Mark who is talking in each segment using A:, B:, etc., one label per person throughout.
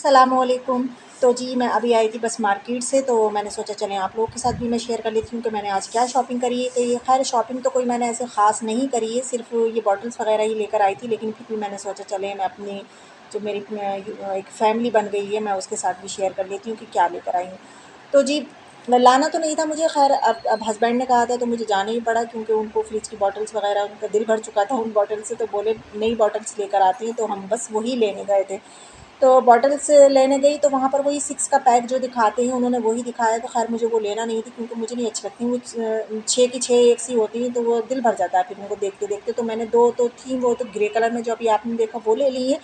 A: अस्सलामुअलैकुम। तो जी मैं अभी आई थी बस मार्केट से, तो मैंने सोचा चलें आप लोगों के साथ भी मैं शेयर कर लेती हूँ कि मैंने आज क्या शॉपिंग करी है। कि खैर शॉपिंग तो कोई मैंने ऐसे ख़ास नहीं करी है, सिर्फ़ ये बॉटल्स वग़ैरह ही लेकर आई थी, लेकिन फिर भी मैंने सोचा चलें मैं अपनी जो मेरी एक फ़ैमिली बन गई है, मैं उसके साथ भी शेयर कर लेती हूँ कि क्या लेकर आई हूँ। तो जी लाना तो नहीं था मुझे, खैर अब हस्बैंड ने कहा था तो मुझे जाना ही पड़ा, क्योंकि उनको फ्रिज की बॉटल्स वग़ैरह उनका दिल भर चुका था उन बॉटल से, तो बोले नई बॉटल्स लेकर आती हैं, तो हम बस वही लेने गए थे। तो बॉटल्स लेने गई तो वहाँ पर वही 6 का पैक जो दिखाते हैं उन्होंने वही दिखाया, तो ख़ैर मुझे वो लेना नहीं थी, क्योंकि मुझे नहीं अच्छी लगती वो 6 की 6 एक सी होती हैं, तो वो दिल भर जाता है फिर उनको देखते-देखते। तो मैंने 2 तो थी, वो तो ग्रे कलर में जो अभी आपने देखा वो ले ली है,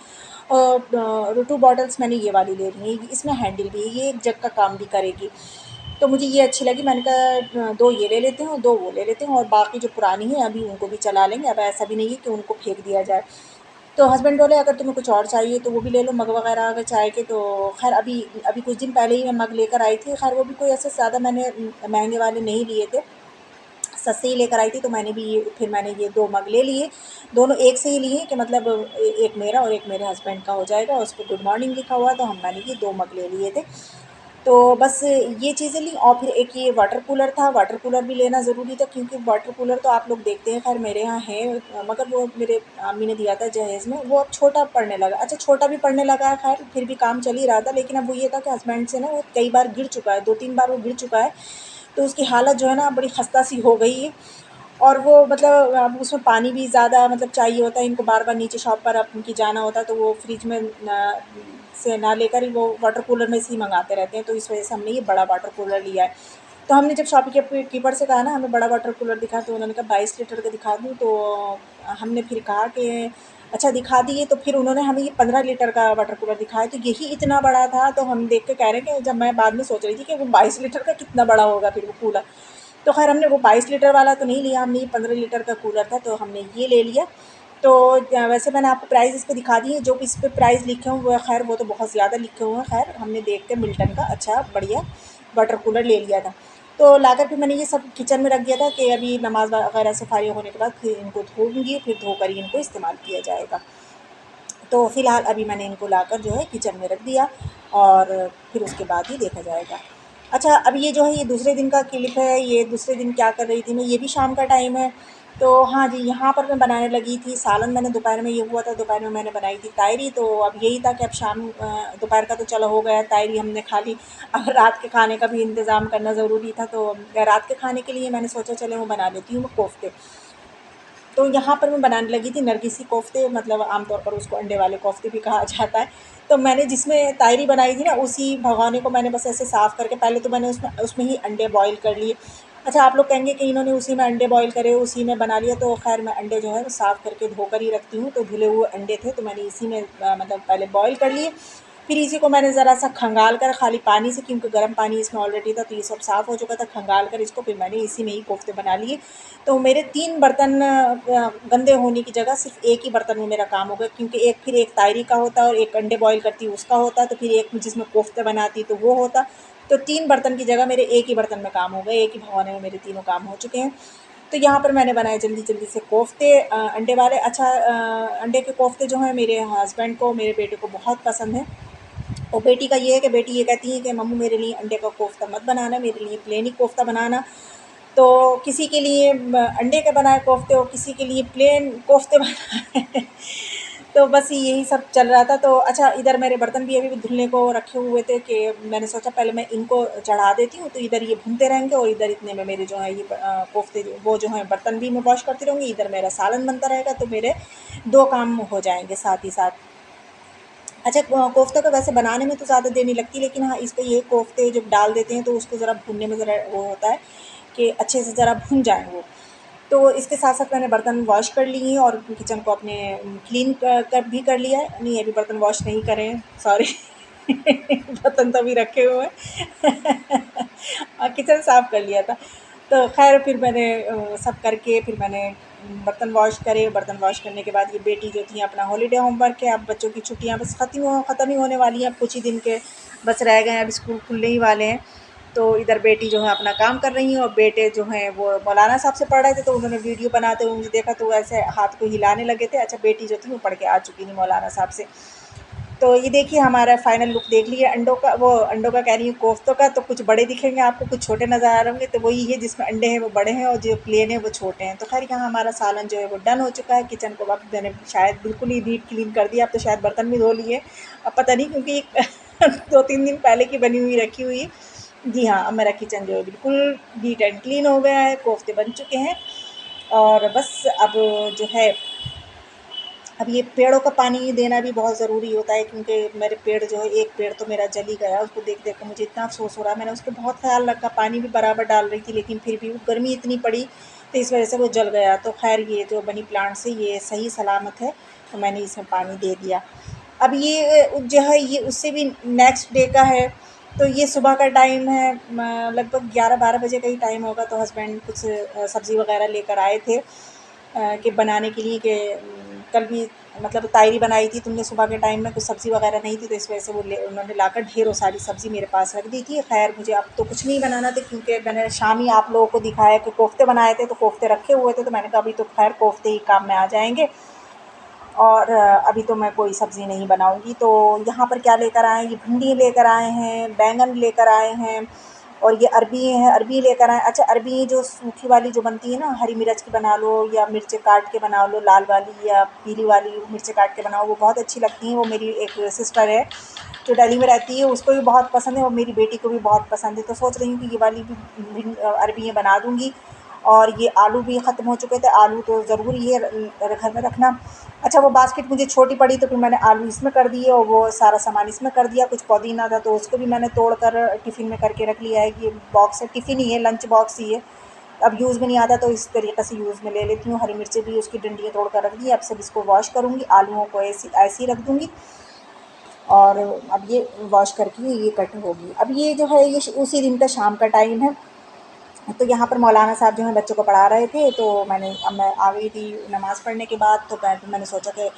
A: और 2 बॉटल्स मैंने ये वाली ले ली हैं। इसमें हैंडल भी है, ये एक जग का काम भी करेगी। तो मुझे ये अच्छी लगी, मैंने कहा 2 ये ले लेते हैं और 2 वो ले लेते हैं, और बाकी जो पुरानी है अभी उनको भी चला लेंगे। अब ऐसा भी नहीं है कि उनको फेंक दिया जाए। तो हस्बैंड बोले अगर तुम्हें कुछ और चाहिए तो वो भी ले लो, मग वगैरह अगर चाय के। तो खैर अभी अभी कुछ दिन पहले ही मैं मग लेकर आई थी, खैर वो भी कोई ऐसे ज़्यादा मैंने महंगे वाले नहीं लिए थे, सस्ते ही लेकर आई थी। तो मैंने भी फिर ये 2 मग ले लिए, दोनों एक से ही लिए कि मतलब एक मेरा और एक मेरे हस्बैंड का हो जाएगा। उस पे गुड मॉर्निंग लिखा हुआ, तो मैंने ये 2 मग ले लिए थे। तो बस ये चीज़ें ली, और फिर एक ये वाटर कूलर था, वाटर कूलर भी लेना ज़रूरी था, क्योंकि वाटर कूलर तो आप लोग देखते हैं, खैर मेरे यहाँ है, मगर वो मेरे अम्मी ने दिया था जहेज़ में, वो अब छोटा पड़ने लगा। अच्छा छोटा भी पड़ने लगा है, खैर फिर भी काम चल ही रहा था, लेकिन अब वो ये था कि हस्बैंड से ना वो कई बार गिर चुका है, 2-3 बार वो गिर चुका है, तो उसकी हालत जो है ना बड़ी खस्ता सी हो गई है। और वो मतलब अब उसमें पानी भी ज़्यादा मतलब चाहिए होता है इनको, बार-बार नीचे शॉप पर अब उनकी जाना होता है, तो वो फ्रिज में से ना लेकर ही वो वाटर कूलर में से ही मँगाते रहते हैं, तो इस वजह से हमने ये बड़ा वाटर कूलर लिया है। तो हमने जब शॉप के कीपर से कहा ना हमें बड़ा वाटर कूलर दिखा, तो उन्होंने कहा 22 लीटर का दिखा दूँ, तो हमने फिर कहा कि अच्छा दिखा दिए, तो फिर उन्होंने हमें ये 15 लीटर का वाटर कूलर दिखाया, तो यही इतना बड़ा था, तो हम देख के कह रहे हैं कि जब मैं बाद में सोच रही थी कि वो 22 लीटर का कितना बड़ा होगा फिर वो कूलर। तो खैर हमने वो 22 लीटर वाला तो नहीं लिया, हमने ये 15 लीटर का कूलर था, तो हमने ये ले लिया। तो वैसे मैंने आपको प्राइस इसके दिखा दिए, जो इस पे प्राइस लिखे हुए हैं, खैर वो तो बहुत ज़्यादा लिखे हुए हैं, खैर हमने देख के मिल्टन का अच्छा बढ़िया वाटर कूलर ले लिया था। तो लाकर फिर मैंने ये सब किचन में रख दिया था कि अभी नमाज़ वगैरह से फ़ारिग होने के बाद फिर इनको धोऊँगी, फिर धोकर ही इनको इस्तेमाल किया जाएगा। तो फ़िलहाल अभी मैंने इनको लाकर जो है किचन में रख दिया, और फिर उसके बाद ही देखा जाएगा। अच्छा अब ये जो है ये दूसरे दिन का क्लिप है, ये दूसरे दिन क्या कर रही थी मैं, ये भी शाम का टाइम है। तो हाँ जी, यहाँ पर मैं बनाने लगी थी सालन, मैंने दोपहर में ये हुआ था, दोपहर में मैंने बनाई थी तायरी, तो अब यही था कि अब दोपहर का तो चलो हो गया, तायरी हमने खा ली, अब रात के खाने का भी इंतज़ाम करना ज़रूरी था। तो रात के खाने के लिए मैंने सोचा चले वो बना लेती हूँ मैं कोफ्ते। तो यहाँ पर मैं बनाने लगी थी नरगिसी कोफ्ते, मतलब आमतौर पर उसको अंडे वाले कोफ्ते भी कहा जाता है। तो मैंने जिसमें तायरी बनाई थी ना, उसी भगोने को मैंने बस ऐसे साफ़ करके पहले तो मैंने उसमें उसमें ही अंडे बॉयल कर लिए। अच्छा आप लोग कहेंगे कि इन्होंने उसी में अंडे बॉयल करे, उसी में बना लिया, तो ख़ैर मैं अंडे जो है वो साफ़ करके धोकर ही रखती हूँ। तो धुले हुए अंडे थे, तो मैंने इसी में मतलब पहले बॉयल कर लिए। फिर इसी को मैंने ज़रा-सा खंगाल कर खाली पानी से, क्योंकि गर्म पानी इसमें ऑलरेडी था, तो ये सब साफ़ हो चुका था, खंगाल कर इसको फिर मैंने इसी में ही कोफ्ते बना लिए। तो मेरे 3 बर्तन गंदे होने की जगह सिर्फ़ एक ही बर्तन में मेरा काम हो गया, क्योंकि एक तायरी का होता और एक अंडे बॉयल करती उसका होता, तो फिर एक जिसमें कोफ्ते बनाती तो वो होता। तो 3 बर्तन की जगह मेरे एक ही बर्तन में काम हो गए, एक ही भगोने में मेरे तीनों काम हो चुके हैं। तो यहाँ पर मैंने बनाए जल्दी-जल्दी से कोफ्ते अंडे वाले। अच्छा अंडे के कोफ्ते जो हैं मेरे हस्बैंड को, मेरे बेटे को बहुत पसंद हैं। और बेटी का ये है कि बेटी ये कहती है कि मम्मी मेरे लिए अंडे का कोफ्ता मत बनाना, मेरे लिए प्लेन ही कोफ्ता बनाना। तो किसी के लिए अंडे के बनाए कोफ्ते और किसी के लिए प्लेन कोफ्ते बनाए। तो बस यही सब चल रहा था। तो अच्छा इधर मेरे बर्तन भी अभी भी धुलने को रखे हुए थे, कि मैंने सोचा पहले मैं इनको चढ़ा देती हूँ, तो इधर ये भूनते रहेंगे और इधर इतने में मेरे जो है ये कोफ्ते वो जो हैं बर्तन भी मैं वॉश करती रहूँगी, इधर मेरा सालन बनता रहेगा, तो मेरे 2 काम हो जाएँगे साथ ही साथ। अच्छा कोफ्ते को वैसे बनाने में तो ज़्यादा देर नहीं लगती, लेकिन हाँ, इसको ये कोफ्ते जब डाल देते हैं तो उसको ज़रा भूनने में ज़रा वो होता है कि अच्छे से ज़रा भुन जाएँ वो। तो इसके साथ-साथ मैंने बर्तन वॉश कर लिए हैं और किचन को अपने क्लीन क कर भी कर लिया है। नहीं, अभी बर्तन वॉश नहीं करे हैं, सॉरी। बर्तन तो अभी रखे हुए हैं। और किचन साफ़ कर लिया था। तो ख़ैर फिर मैंने सब करके फिर मैंने बर्तन वॉश करे। बर्तन वॉश करने के बाद ये बेटी जो थी अपना हॉलिडे होमवर्क है, अब बच्चों की छुट्टियाँ बस ख़त्म ही होने वाली हैं, अब कुछ ही दिन के बस रह गए हैं, अब स्कूल खुलने ही वाले हैं। तो इधर बेटी जो है अपना काम कर रही हैं और बेटे जो हैं वो मौलाना साहब से पढ़ रहे थे, तो उन्होंने वीडियो बनाते हुए मुझे देखा, तो वो ऐसे हाथ को हिलाने लगे थे। अच्छा बेटी जो थी वो पढ़ के आ चुकी थी मौलाना साहब से। तो ये देखिए हमारा फाइनल लुक देख लिए अंडों का, वो अंडों का कह रही हूँ कोफ्तों का। तो कुछ बड़े दिखेंगे आपको, कुछ छोटे नज़र आ रहे होंगे, तो वही है जिसमें अंडे हैं वो बड़े हैं और जो प्लेन है वो छोटे हैं। तो खैर यहाँ हमारा सालन जो है वो डन हो चुका है। किचन को अब मैंने शायद बिल्कुल ही नीट क्लीन कर दिया। अब तो शायद बर्तन भी धो लिए, अब पता नहीं, क्योंकि एक 2-3 दिन पहले की बनी हुई रखी हुई। जी हाँ, अब मेरा किचन जो है बिल्कुल नीट एंड क्लीन हो गया है, कोफ्ते बन चुके हैं। और बस अब जो है, अब ये पेड़ों का पानी देना भी बहुत ज़रूरी होता है, क्योंकि मेरे पेड़ जो है, एक पेड़ तो मेरा जल ही गया, उसको देख देख कर मुझे इतना अफसोस हो रहा है। मैंने उसको बहुत ख्याल रखा, पानी भी बराबर डाल रही थी, लेकिन फिर भी वो गर्मी इतनी पड़ी तो इस वजह से वो जल गया। तो खैर ये जो मनी प्लांट्स है ये सही सलामत है, तो मैंने इसमें पानी दे दिया। अब ये जो है ये उससे भी नेक्स्ट डे का है। तो ये सुबह का टाइम है, लगभग 11-12 बजे का ही टाइम होगा। तो हस्बैंड कुछ सब्ज़ी वगैरह लेकर आए थे कि बनाने के लिए, कि कल भी मतलब तायरी बनाई थी तुमने सुबह के टाइम में, कुछ सब्ज़ी वगैरह नहीं थी, तो इस वजह से उन्होंने लाकर ढेरों सारी सब्ज़ी मेरे पास रख दी थी। खैर मुझे अब तो कुछ नहीं बनाना था, क्योंकि मैंने शाम ही आप लोगों को दिखाया कि कोफ्ते बनाए थे, तो कोफ्ते रखे हुए थे, तो मैंने कहा अभी तो खैर कोफ्ते ही काम में आ जाएंगे, और अभी तो मैं कोई सब्ज़ी नहीं बनाऊँगी। तो यहाँ पर क्या लेकर आए हैं, ये भिंडी लेकर आए हैं, बैंगन लेकर आए हैं, और ये अरबी है, अरबी लेकर आए। अच्छा, अरबी जो सूखी वाली जो बनती है ना, हरी मिर्च की बना लो या मिर्च काट के बना लो, लाल वाली या पीली वाली मिर्च काट के बनाओ, वो बहुत अच्छी लगती हैं। वो मेरी एक सिस्टर है जो दिल्ली में रहती है, उसको भी बहुत पसंद है और मेरी बेटी को भी बहुत पसंद है। तो सोच रही हूँ कि ये वाली भी अरबियाँ बना दूँगी। और ये आलू भी ख़त्म हो चुके थे, आलू तो ज़रूरी है घर में रखना। अच्छा, वो बास्केट मुझे छोटी पड़ी, तो फिर मैंने आलू इसमें कर दिए और वो सारा सामान इसमें कर दिया। कुछ पुदीना था तो उसको भी मैंने तोड़ कर टिफ़िन में करके रख लिया है। कि ये बॉक्स है, टिफ़िन ही है, लंच बॉक्स ही है, अब यूज़ में नहीं आता तो इस तरीक़े से यूज़ में ले लेती हूँ। हरी मिर्चें भी उसकी डंडियाँ तोड़ कर रख दी, अब सब इसको वॉश करूँगी, आलूओं को ऐसे ऐसे ही रख दूँगी। और अब ये वॉश करके ये कट होगी। अब ये जो है ये उसी दिन का शाम का टाइम है। तो यहाँ पर मौलाना साहब जो हैं बच्चों को पढ़ा रहे थे, तो अब मैं आ गई थी नमाज़ पढ़ने के बाद। तो मैंने सोचा कि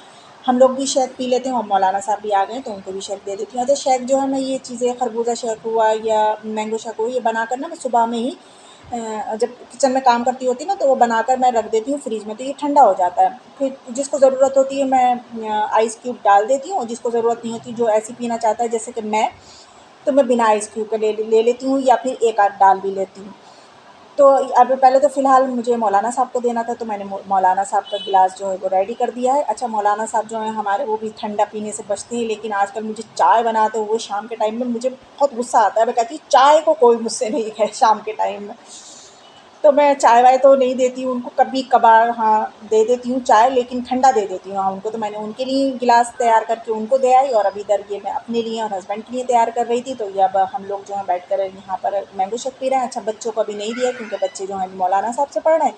A: हम लोग भी शेक पी लेते हैं, और मौलाना साहब भी आ गए तो उनको भी शेक दे देती हूँ। अच्छा, शेक जो है मैं ये चीज़ें, खरबूजा शेक हुआ या मैंगो शेक हुआ, ये बनाकर ना मैं सुबह में ही जब किचन में काम करती होती ना, तो वो बनाकर मैं रख देती हूँ फ्रिज में, तो ये ठंडा हो जाता है। फिर जिसको ज़रूरत होती है मैं आइस क्यूब डाल देती हूँ, और जिसको ज़रूरत नहीं होती, जो ऐसे पीना चाहता है जैसे कि मैं, तो मैं बिना आइस क्यूब के ले लेती हूँ, या फिर एक आध डाल भी लेती हूँ। तो अब पहले तो फ़िलहाल मुझे मौलाना साहब को देना था, तो मैंने मौलाना साहब का गिलास जो है वो रेडी कर दिया है। अच्छा, मौलाना साहब जो हैं हमारे, वो भी ठंडा पीने से बचते हैं, लेकिन आजकल मुझे चाय बनाते हुए शाम के टाइम में मुझे बहुत गुस्सा आता है। मैं कहती हूँ चाय को कोई मुझसे नहीं है शाम के टाइम में। तो मैं चाय-वाय तो नहीं देती हूँ उनको, कभी-कभार हाँ, दे देती हूँ चाय, लेकिन ठंडा दे देती हूँ हाँ उनको। तो मैंने उनके लिए गिलास तैयार करके उनको दे आई, और अभी इधर ये मैं अपने लिए और हस्बैंड के लिए तैयार कर रही थी। तो ये अब हम लोग जो हैं बैठकर यहाँ पर मैंगो शेक पी रहे हैं। अच्छा, बच्चों को अभी नहीं दिया, क्योंकि बच्चे जो हैं मौलाना साहब से पढ़ रहे हैं।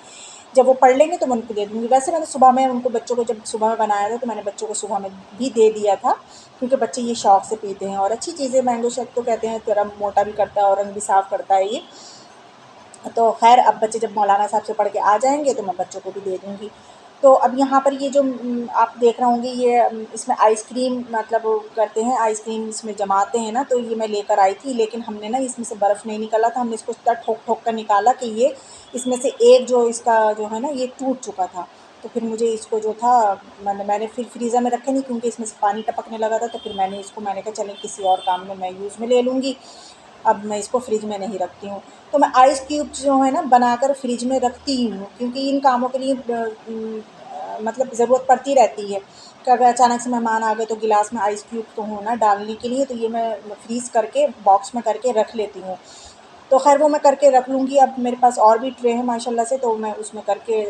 A: जब वो पढ़ लेंगे तो मैं उनको दे दूँगी। वैसे मैंने सुबह में उनको, बच्चों को जब सुबह में बनाया था, तो मैंने बच्चों को सुबह में भी दे दिया था, क्योंकि बच्चे ये शौक से पीते हैं। और अच्छी चीज़ है मैंगो शेक, तो कहते हैं थोड़ा मोटा भी करता है और रंग भी साफ़ करता है ये। तो ख़ैर अब बच्चे जब मौलाना साहब से पढ़ के आ जाएँगे तो मैं बच्चों को भी दे दूँगी। तो अब यहाँ पर ये जो आप देख रहे होंगे, ये इसमें आइसक्रीम मतलब करते हैं, आइसक्रीम इसमें जमाते हैं ना, तो ये मैं लेकर आई थी, लेकिन हमने ना इसमें से बर्फ़ नहीं निकाला था। हमने इसको इतना ठोक-ठोक कर निकाला कि ये इसमें से एक जो इसका जो है ना, ये टूट चुका था। तो फिर मुझे इसको जो था, मैंने फिर फ्रीज़र में रखे नहीं, क्योंकि इसमें से पानी टपकने लगा था। तो फिर मैंने कहा चलें किसी और काम में मैं यूज़ में ले लूँगी। अब मैं इसको फ्रिज में नहीं रखती हूँ। तो मैं आइस क्यूब्स जो है ना बनाकर फ्रिज में रखती ही हूँ, क्योंकि इन कामों के लिए मतलब ज़रूरत पड़ती रहती है कि अगर अचानक से मेहमान आ गए तो गिलास में आइस क्यूब तो हो ना डालने के लिए, तो ये मैं फ्रीज़ करके बॉक्स में करके रख लेती हूँ। तो ख़ैर वो मैं करके रख लूँगी। अब मेरे पास और भी ट्रे हैं माशाल्लाह से, तो मैं उसमें करके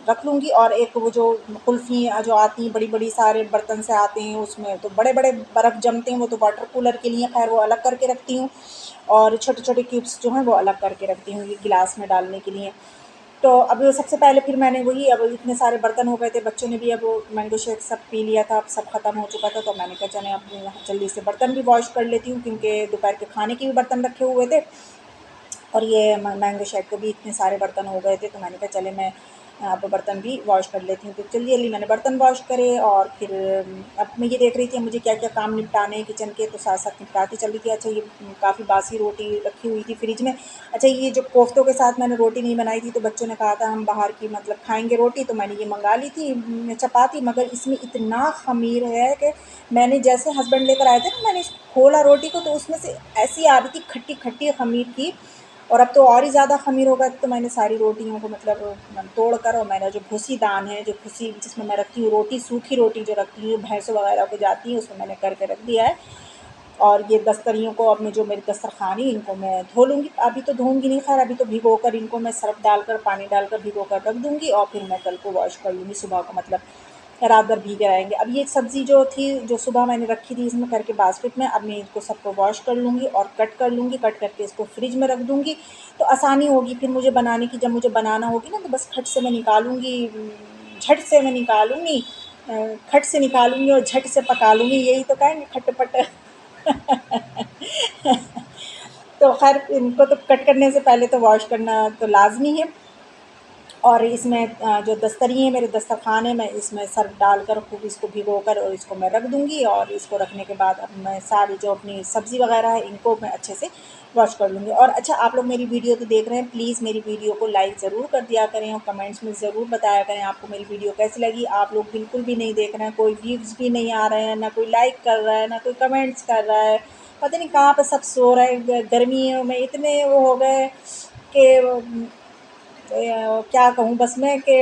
A: रख लूँगी। और एक वो जो कुल्फ़ी जो आती हैं बड़ी-बड़ी, सारे बर्तन से आते हैं, उसमें तो बड़े-बड़े बर्फ़ जमते हैं, वो तो वाटर कूलर के लिए, ख़ैर वो अलग करके रखती हूँ। और छोटे-छोटे क्यूब्स जो हैं वो अलग करके रखती हूँ, ये गिलास में डालने के लिए। तो अब सबसे पहले फिर मैंने वही, अब इतने सारे बर्तन हो गए थे, बच्चों ने भी अब मैंगो शेक सब पी लिया था, अब सब ख़त्म हो चुका था। तो मैंने कहा चलें अब जल्दी से बर्तन भी वॉश कर लेती हूँ, क्योंकि दोपहर के खाने के भी बर्तन रखे हुए थे, और ये मैंगो शेक के भी इतने सारे बर्तन हो गए थे। तो मैंने कहा चले मैं अब बर्तन भी वॉश कर लेती हूँ। तो जल्दी जल्दी मैंने बर्तन वॉश करे और फिर अब मैं ये देख रही थी मुझे क्या क्या काम निपटाने हैं किचन के, तो साथ साथ निपटाती चल रही थी। अच्छा ये काफ़ी बासी रोटी रखी हुई थी फ्रिज में। अच्छा ये जो कोफ्तों के साथ मैंने रोटी नहीं बनाई थी, तो बच्चों ने कहा था हम बाहर की मतलब खाएंगे रोटी, तो मैंने ये मंगा ली थी चपाती, मगर इसमें इतना ख़मीर है कि मैंने जैसे हस्बैंड लेकर आए थे ना, मैंने खोला रोटी को तो उसमें से ऐसी आ रही थी खट्टी खट्टी ख़मीर की। और अब तो और ही ज़्यादा ख़मीर होगा, तो मैंने सारी रोटियों को मतलब तोड़ कर, और मैंने जो भूसी दान है, जो भूसी जिसमें मैं रखती हूँ रोटी, सूखी रोटी जो रखती हूँ भैंसों वगैरह को जाती है, उसमें मैंने करके रख दिया है। और ये दस्तरियों को अब मैं जो मेरी दस्तरखानी इनको मैं धो लूँगी। अभी तो धोऊँगी नहीं, खैर अभी तो भिगो कर इनको मैं सर्फ़ डालकर पानी डालकर भिगो कर रख दूँगी, और फिर मैं कल को वॉश कर लूँगी सुबह को, मतलब रात भर भीगे रहेंगे। अब ये सब्ज़ी जो थी जो सुबह मैंने रखी थी इसमें करके बास्केट में, अब मैं इसको सबको वॉश कर लूँगी और कट कर लूँगी, कट करके इसको फ्रिज में रख दूँगी, तो आसानी होगी फिर मुझे बनाने की। जब मुझे बनाना होगी ना, तो बस खट से मैं निकालूँगी, झट से मैं निकालूँगी, खट से निकालूँगी और झट से पका लूँगी, यही तो कहेंगे खटपट। तो खैर इनको तो कट करने से पहले तो वॉश करना तो लाज़मी है। और इसमें जो दस्तरी है, मेरे दस्तरख़्वान है, मैं इसमें सर्फ़ डालकर खूब इसको भिगोकर और इसको मैं रख दूँगी, और इसको रखने के बाद अब मैं सारी जो अपनी सब्ज़ी वग़ैरह है इनको मैं अच्छे से वॉश कर लूँगी। और अच्छा आप लोग मेरी वीडियो तो देख रहे हैं, प्लीज़ मेरी वीडियो को लाइक ज़रूर कर दिया करें और कमेंट्स में ज़रूर बताया करें आपको मेरी वीडियो कैसी लगी। आप लोग बिल्कुल भी नहीं देख रहे हैं, कोई व्यूज़ भी नहीं आ रहे हैं, ना कोई लाइक कर रहा है, ना कोई कमेंट्स कर रहा है, पता नहीं कहाँ पे सब सो रहे हैं। गर्मियों में इतने वो हो गए कि क्या कहूँ बस मैं कि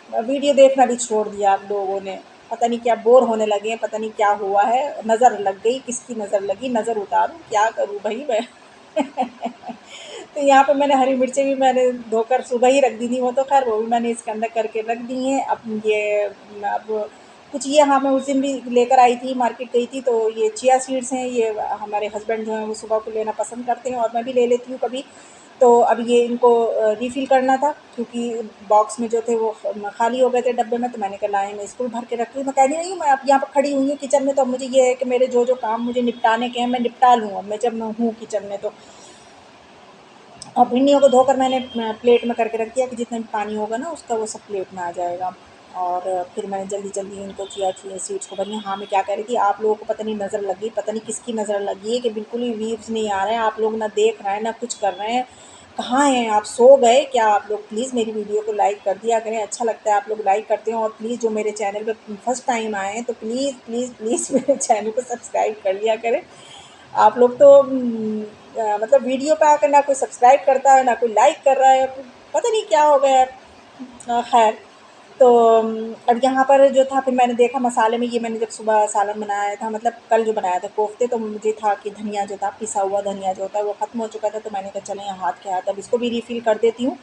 A: वीडियो देखना भी छोड़ दिया आप लोगों ने। पता नहीं क्या बोर होने लगे हैं, पता नहीं क्या हुआ है, नज़र लग गई, किसकी नज़र लगी, नज़र उतारूँ क्या करूँ भई मैं। तो यहाँ पे मैंने हरी मिर्चें भी मैंने धोकर सुबह ही रख दी थी, वो तो ख़ैर वो भी मैंने इसके अंदर करके रख दी हैं। अब ये अब कुछ ये, हाँ, मैं उस दिन भी लेकर आई थी, मार्केट गई थी, तो ये चिया सीड्स हैं, ये हमारे हस्बैंड जो हैं वो सुबह को लेना पसंद करते हैं और मैं भी ले लेती हूँ कभी। तो अब ये इनको रिफ़िल करना था, क्योंकि बॉक्स में जो थे वो खाली हो गए थे डब्बे में, तो मैंने कहा लाएँ मैं इसको भी भर के रख लूँ। मैं कह रही हूँ मैं अब यहाँ पर खड़ी हुई हूँ किचन में, तो अब मुझे ये है कि मेरे जो काम मुझे निपटाने के हैं मैं निपटा लूँ, अब मैं जब मैं हूँ किचन में तो। और भिंडियों को धोकर मैंने प्लेट में करके रख दिया कि जितना भी पानी होगा ना उसका वो सब प्लेट में आ जाएगा। और फिर मैंने जल्दी-जल्दी इनको चिया सीड्स को भरी। हाँ, मैं क्या कह रही थी, आप लोगों को पता नहीं नज़र लग गई, पता नहीं किसकी नज़र लगी है कि बिल्कुल ही व्यूज़ नहीं आ रहे हैं, आप लोग ना देख रहे हैं, ना कुछ कर रहे हैं। कहाँ हैं आप, सो गए क्या आप लोग? प्लीज़ मेरी वीडियो को लाइक कर दिया करें, अच्छा लगता है आप लोग लाइक करते हो। और प्लीज़ जो मेरे चैनल पे फर्स्ट टाइम आए हैं, तो प्लीज़, प्लीज़, प्लीज़ मेरे चैनल को सब्सक्राइब कर लिया करें। आप लोग तो मतलब वीडियो पे आकर ना कोई सब्सक्राइब करता है, ना कोई लाइक कर रहा है, पता नहीं क्या हो गया है। खैर, तो अब यहाँ पर जो था, फिर मैंने देखा मसाले में, ये मैंने जब सुबह सालन बनाया था, मतलब कल जो बनाया था कोफ्ते, तो मुझे था कि धनिया जो था, पिसा हुआ धनिया जो होता है वो ख़त्म हो चुका था, तो मैंने कहा चलें हाथ के हाथ अब इसको भी रिफ़िल कर देती हूँ।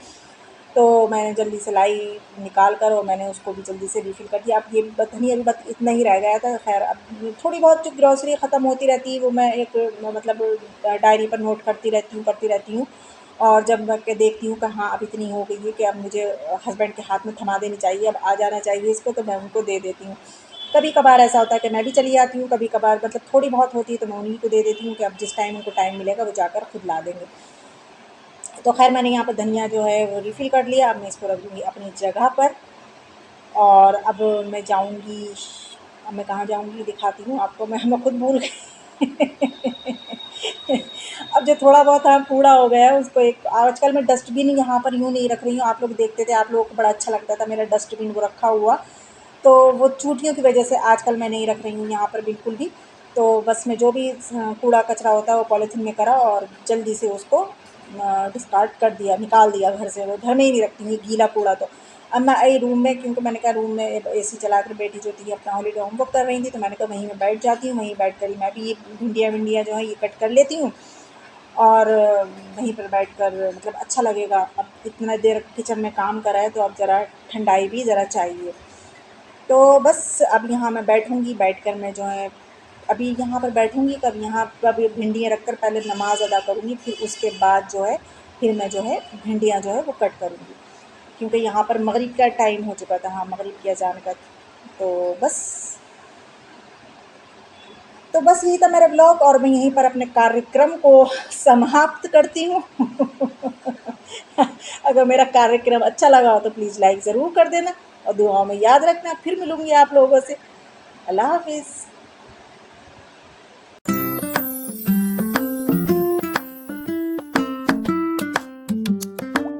A: तो मैंने जल्दी से लाई निकाल कर और मैंने उसको भी जल्दी से रिफ़िल कर दिया। अब ये धनिया भी बस इतना ही रह गया था। ख़ैर अब थोड़ी बहुत जो ग्रॉसरी ख़त्म होती रहती है वो मैं एक मतलब डायरी पर नोट करती रहती हूँ। और जब मैं के देखती हूँ कि हाँ, अब इतनी हो गई है कि अब मुझे हस्बैंड के हाथ में थमा देनी चाहिए, अब आ जाना चाहिए इसको, तो मैं उनको दे देती हूँ। कभी-कभार ऐसा होता है कि मैं भी चली जाती हूँ, कभी-कभार मतलब थोड़ी बहुत होती है तो मैं उन्हीं को दे देती हूँ कि अब जिस टाइम उनको टाइम मिलेगा वो जाकर खुद ला देंगे। तो ख़ैर मैंने यहाँ पे धनिया जो है वो रिफ़िल कर लिया, अब मैं इसको रख दूँगी अपनी जगह पर। और अब मैं जाऊँगी, अब मैं कहाँ जाऊँगी दिखाती हूँ आपको, मैं खुद भूल गई। अब जो थोड़ा बहुत हाँ कूड़ा हो गया है उसको, एक आजकल मैं डस्टबिन यहाँ पर यूँ नहीं रख रही हूँ, आप लोग देखते थे, आप लोगों को बड़ा अच्छा लगता था मेरा डस्टबिन वो रखा हुआ, तो वो चूटियों की वजह से आजकल मैं नहीं रख रही हूँ यहाँ पर बिल्कुल भी। तो बस मैं जो भी कूड़ा कचरा होता है वो पॉलीथीन में करा और जल्दी से उसको डिस्कार्ड कर दिया, निकाल दिया घर से, वो घर में ही नहीं रखती हूँ ये गीला कूड़ा तो। अब मैं आई रूम में, क्योंकि मैंने कहा रूम में एसी चलाकर बेटी जो थी अपना हॉलीडे होमवर्क कर रही थी, तो मैंने कहा वहीं मैं बैठ जाती हूँ, वहीं बैठ कर ही मैं भी ये भिंडियाँ जो हैं ये कट कर लेती हूँ। और वहीं पर बैठकर मतलब अच्छा लगेगा। अब इतना देर किचन में काम करा है तो अब ज़रा ठंडाई भी ज़रा चाहिए। तो बस अब यहाँ मैं बैठूँगी, बैठकर मैं जो है अभी यहाँ पर बैठूँगी, कब यहाँ कब ये भिंडियाँ रखकर पहले नमाज़ अदा करूँगी, फिर उसके बाद जो है फिर मैं जो है भिंडियाँ जो है वो कट करूँगी, क्योंकि यहाँ पर मगरिब का टाइम हो चुका था, हाँ, मगरिब की अज़ान का। तो बस तो बस यही था मेरा ब्लॉग और मैं यहीं पर अपने कार्यक्रम को समाप्त करती हूँ। अगर मेरा कार्यक्रम अच्छा लगा हो तो प्लीज़ लाइक ज़रूर कर देना और दुआओं में याद रखना। फिर मिलूँगी आप लोगों से। अल्लाह हाफ़िज़।